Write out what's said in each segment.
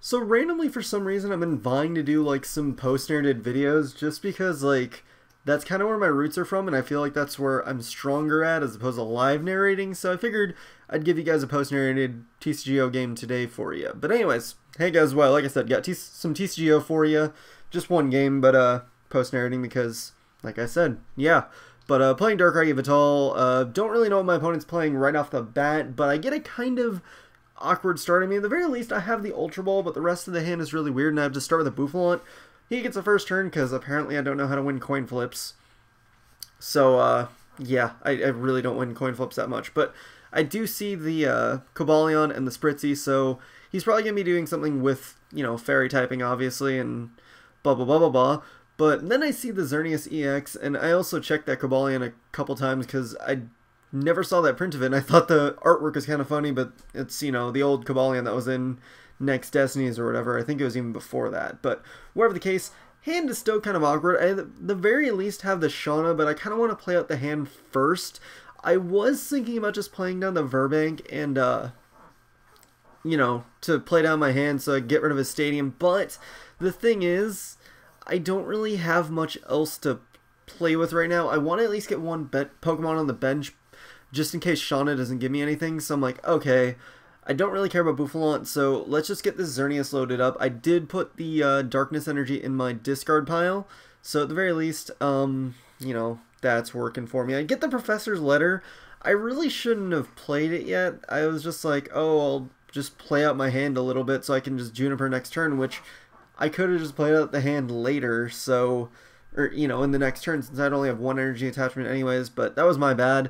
So randomly, for some reason, I've been vying to do like some post-narrated videos just because like that's kind of where my roots are from, and I feel like that's where I'm stronger at as opposed to live narrating. So I figured I'd give you guys a post-narrated TCGO game today for you. But anyways, hey guys, well, like I said, got some TCGO for you. Just one game, but post-narrating because, like I said, yeah. But playing Darkrai Yveltal, don't really know what my opponent's playing right off the bat, but I get a kind of awkward start. I mean, at the very least, I have the Ultra Ball, but the rest of the hand is really weird, and I have to start with a Boufflant. He gets a first turn, because apparently I don't know how to win coin flips. So, yeah, I really don't win coin flips that much. But I do see the Cobalion and the Spritzy, so he's probably going to be doing something with, you know, Fairy typing, obviously, and blah, blah, blah, blah, blah. But then I see the Xerneas EX, and I also checked that Cobalion a couple times, because I never saw that print of it, and I thought the artwork was kind of funny, but it's, you know, the old Cobalion that was in Next Destinies or whatever. I think it was even before that. But whatever the case, hand is still kind of awkward. I at the very least have the Shauna, but I kind of want to play out the hand first. I was thinking about just playing down the Verbank and, you know, to play down my hand so I get rid of his Stadium. But the thing is, I don't really have much else to play with right now. I want to at least get one Pokemon on the bench just in case Shauna doesn't give me anything. So I'm like, okay, I don't really care about Boufflant, so let's just get this Xerneas loaded up. I did put the Darkness Energy in my discard pile, so at the very least, you know, that's working for me. I get the Professor's Letter. I really shouldn't have played it yet. I was just like, oh, I'll just play out my hand a little bit so I can just Juniper next turn, which I could have just played out the hand later, so, or, you know, in the next turn, since I'd only have one energy attachment anyways, but that was my bad.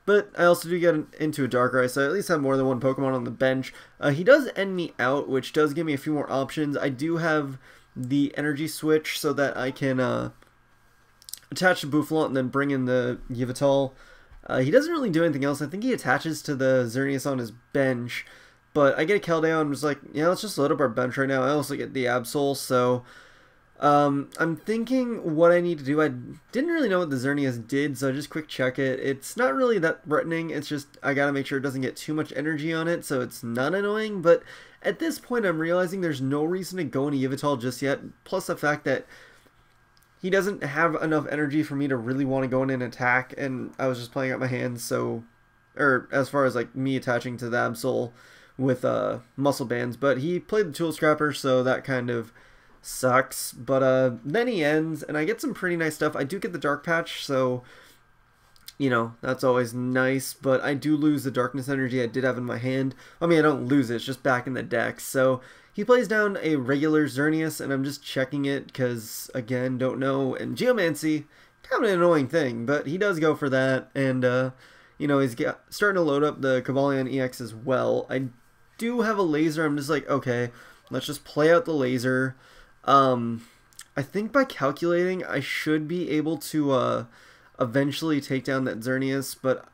But I also do get into a Darkrai, so I at least have more than one Pokemon on the bench. He does end me out, which does give me a few more options. I do have the energy switch so that I can attach the Boufflant and then bring in the Yveltal. He doesn't really do anything else. I think he attaches to the Xerneas on his bench. But I get a Keldeo and was like, yeah, let's just load up our bench right now. I also get the Absol, so I'm thinking what I need to do. I didn't really know what the Xerneas did, so I just quick check it. It's not really that threatening. It's just I gotta make sure it doesn't get too much energy on it, so it's not annoying. But at this point, I'm realizing there's no reason to go into Yveltal just yet. Plus the fact that he doesn't have enough energy for me to really want to go in and attack, and I was just playing out my hands. So, or as far as like me attaching to the Absol with muscle bands, but he played the Tool Scrapper, so that kind of sucks. But then he ends, and I get some pretty nice stuff. I do get the Dark Patch, so, you know, that's always nice, but I do lose the Darkness Energy I did have in my hand. I mean, I don't lose it, it's just back in the deck. So he plays down a regular Xerneas, and I'm just checking it, because, again, don't know. And Geomancy, kind of an annoying thing, but he does go for that, and, you know, he's starting to load up the Cobalion EX as well. I do have a laser. I'm just like, okay, let's just play out the laser. I think by calculating, I should be able to eventually take down that Xerneas, but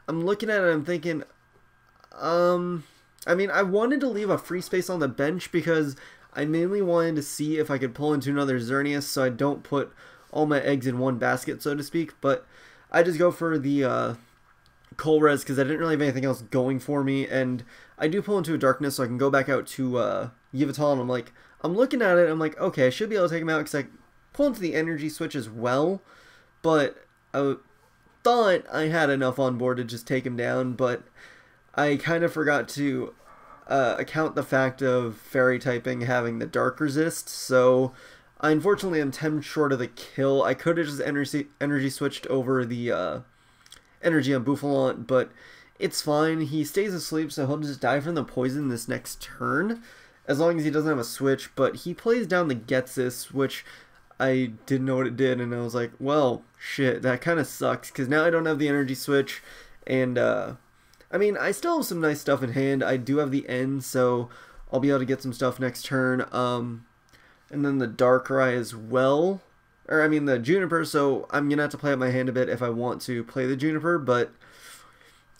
I'm looking at it and I'm thinking, I mean, I wanted to leave a free space on the bench because I mainly wanted to see if I could pull into another Xerneas so I don't put all my eggs in one basket, so to speak, but I just go for the Colress because I didn't really have anything else going for me, and I do pull into a Darkness so I can go back out to Yveltal, and I'm like, I'm looking at it, I'm like, okay, I should be able to take him out because I pull into the energy switch as well, but I thought I had enough on board to just take him down, but I kind of forgot to account the fact of Fairy typing having the Dark Resist, so I unfortunately am 10 short of the kill. I could have just energy switched over the energy on Boufflant, but it's fine. He stays asleep, so he'll just die from the poison this next turn, as long as he doesn't have a switch. But he plays down the Getsis, which I didn't know what it did, and I was like, well, shit, that kind of sucks, because now I don't have the energy switch, and, I mean, I still have some nice stuff in hand. I do have the N, so I'll be able to get some stuff next turn, and then the Darkrai as well, or I mean the Juniper, so I'm going to have to play out my hand a bit if I want to play the Juniper, but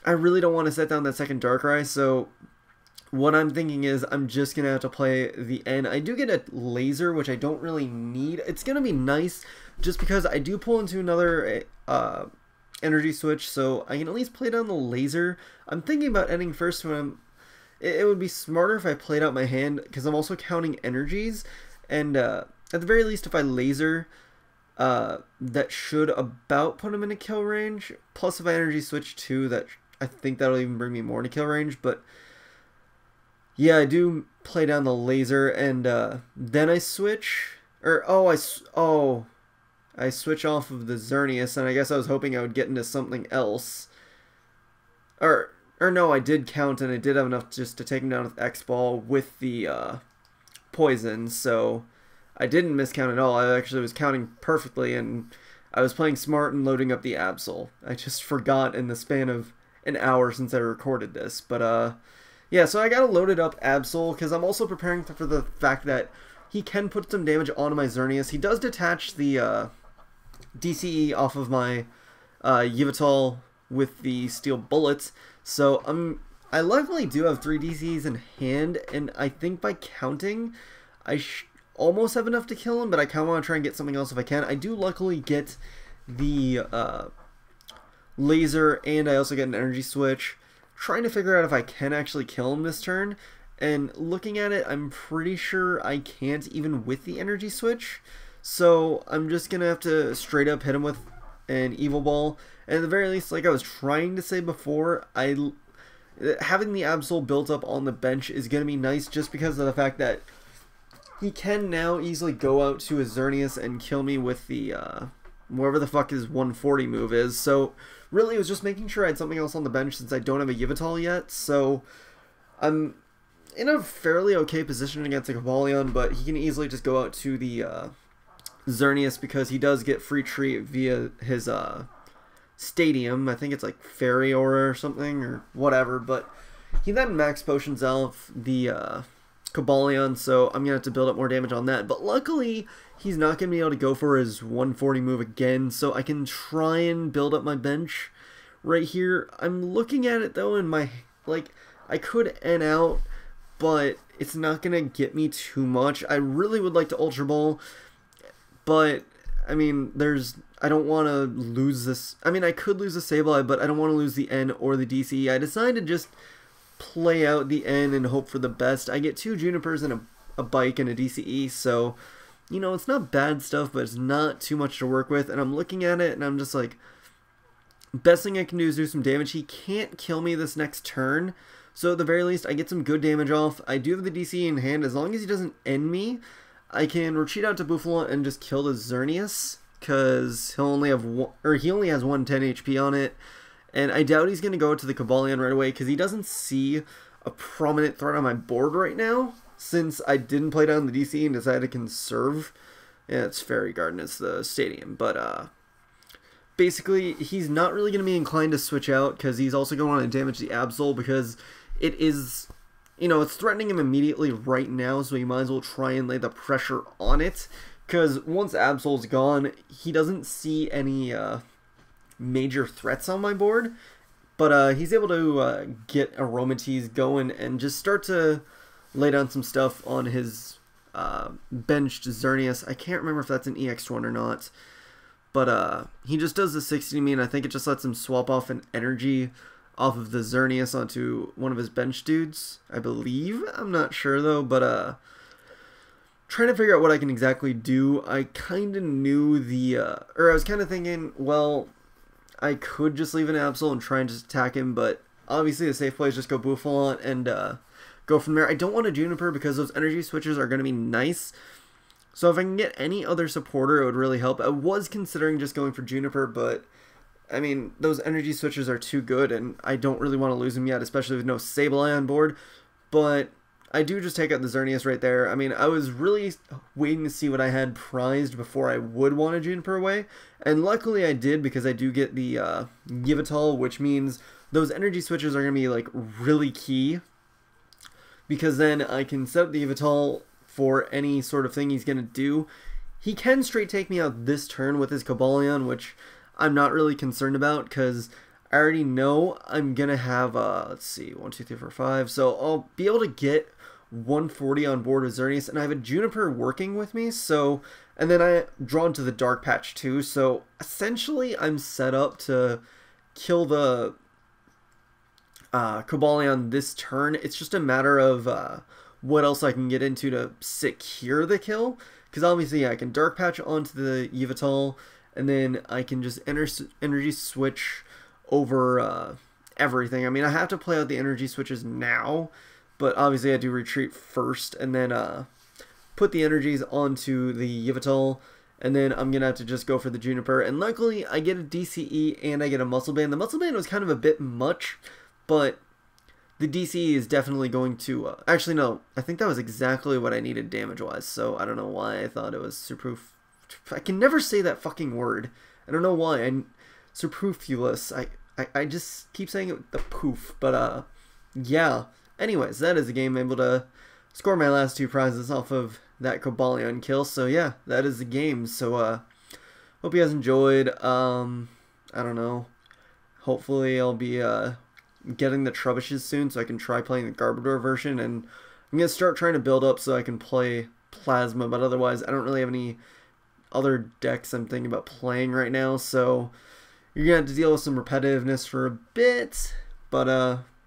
I really don't want to set down that second Darkrai, so what I'm thinking is I'm just going to have to play the N. I do get a laser, which I don't really need. It's going to be nice just because I do pull into another energy switch, so I can at least play down the laser. I'm thinking about ending first when I'm it would be smarter if I played out my hand, because I'm also counting energies, and at the very least, if I laser, that should about put him in a kill range. Plus, if I energy switch too, that I think that'll even bring me more into kill range. But yeah, I do play down the laser, and then I switch. Or I switch off of the Xerneas, and I guess I was hoping I would get into something else. Or no, I did count, and I did have enough just to take him down with X-Ball with the poison, so I didn't miscount at all. I actually was counting perfectly, and I was playing smart and loading up the Absol. I just forgot in the span of an hour since I recorded this. But, yeah, so I gotta load it up Absol, because I'm also preparing for the fact that he can put some damage onto my Xerneas. He does detach the DCE off of my Yveltal with the steel bullets, so I luckily do have 3 DCs in hand, and I think by counting, I almost have enough to kill him, but I kind of want to try and get something else if I can. I do luckily get the laser, and I also get an energy switch. Trying to figure out if I can actually kill him this turn, and looking at it, I'm pretty sure I can't even with the energy switch, so I'm just going to have to straight up hit him with an Evil Ball. And at the very least, like I was trying to say before, having the Absol built up on the bench is going to be nice just because of the fact that he can now easily go out to his Xerneas and kill me with the, whatever the fuck his 140 move is. So, really, it was just making sure I had something else on the bench since I don't have a Yveltal yet. So, I'm in a fairly okay position against a Cobalion, but he can easily just go out to the Xerneas because he does get free treat via his stadium. I think it's like Fairy Aura or something or whatever, but he then max potions off the Cobalion, so I'm gonna have to build up more damage on that. But luckily he's not gonna be able to go for his 140 move again, so I can try and build up my bench right here. I'm looking at it though, and my I could N out, but it's not gonna get me too much. I really would like to Ultra Ball, but I mean, I don't want to lose this. I mean, I could lose the Sableye, but I don't want to lose the N or the DCE. I decided to just play out the N and hope for the best. I get 2 Junipers and a Bike and a DCE, so, you know, it's not bad stuff, but it's not too much to work with. And I'm looking at it, and I'm just like, best thing I can do is do some damage. He can't kill me this next turn, so at the very least, I get some good damage off. I do have the DCE in hand. As long as he doesn't end me, I can retreat out to Buffalo and just kill the Xerneas, because he only has 110 HP on it, and I doubt he's going to go to the Cobalion right away, because he doesn't see a prominent threat on my board right now, since I didn't play down the DC and decided to conserve. Yeah, it's Fairy Garden, it's the stadium, but basically, he's not really going to be inclined to switch out, because he's also going to want to damage the Absol, because it is, you know, it's threatening him immediately right now, so he might as well try and lay the pressure on it. Because once Absol's gone, he doesn't see any major threats on my board. But he's able to get Aromatisse going and just start to lay down some stuff on his benched Xerneas. I can't remember if that's an EX1 or not. But he just does the 60 to me, and I think it just lets him swap off an energy off of the Xerneas onto one of his bench dudes, I believe. I'm not sure though, but trying to figure out what I can exactly do. I kind of knew or I was kind of thinking, well, I could just leave an Absol and try and just attack him, but obviously the safe play is just go Buffalon and go from there. I don't want a Juniper because those energy switches are going to be nice. So if I can get any other supporter, it would really help. I was considering just going for Juniper, but I mean, those energy switches are too good, and I don't really want to lose them yet, especially with no Sableye on board. But I do just take out the Xerneas right there. I mean, I was really waiting to see what I had prized before I would want a Juniper away, and luckily I did, because I do get the Yveltal, which means those energy switches are going to be, like, really key, because then I can set up the Yveltal for any sort of thing he's going to do. He can straight take me out this turn with his Cobalion, which I'm not really concerned about, because I already know I'm going to have, let's see, 1, 2, 3, 4, 5. So I'll be able to get 140 on board with Xerneas, and I have a Juniper working with me, so, and then I drawn to the Dark Patch too, so essentially I'm set up to kill the Cobalion this turn. It's just a matter of what else I can get into to secure the kill. Because obviously, yeah, I can Dark Patch onto the Yveltal, and then I can just energy switch over everything. I mean, I have to play out the energy switches now, but obviously I do retreat first, and then put the energies onto the Yveltal, and then I'm going to have to just go for the Juniper. And luckily, I get a DCE and I get a Muscle Band. The Muscle Band was kind of a bit much, but the DCE is definitely going to... actually, no. I think that was exactly what I needed damage-wise, so I don't know why I thought it was superfluous. I can never say that fucking word. I don't know why. I'm superfluous. I just keep saying it with the poof, but, yeah. Anyways, that is the game. I'm able to score my last 2 prizes off of that Cobalion kill, so yeah, that is the game. So, hope you guys enjoyed. I don't know. Hopefully I'll be, getting the Trebuchets soon so I can try playing the Garbodor version, and I'm going to start trying to build up so I can play Plasma, but otherwise I don't really have any other decks I'm thinking about playing right now, so you're going to have to deal with some repetitiveness for a bit, but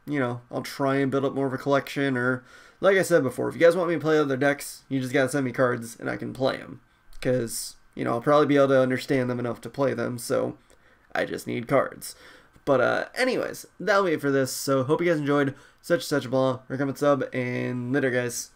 you know, I'll try and build up more of a collection, or like I said before, if you guys want me to play other decks, you just got to send me cards and I can play them, because, you know, I'll probably be able to understand them enough to play them, so I just need cards. But, anyways, that'll be it for this. So, hope you guys enjoyed. Such a blah. Recommend sub, and later, guys.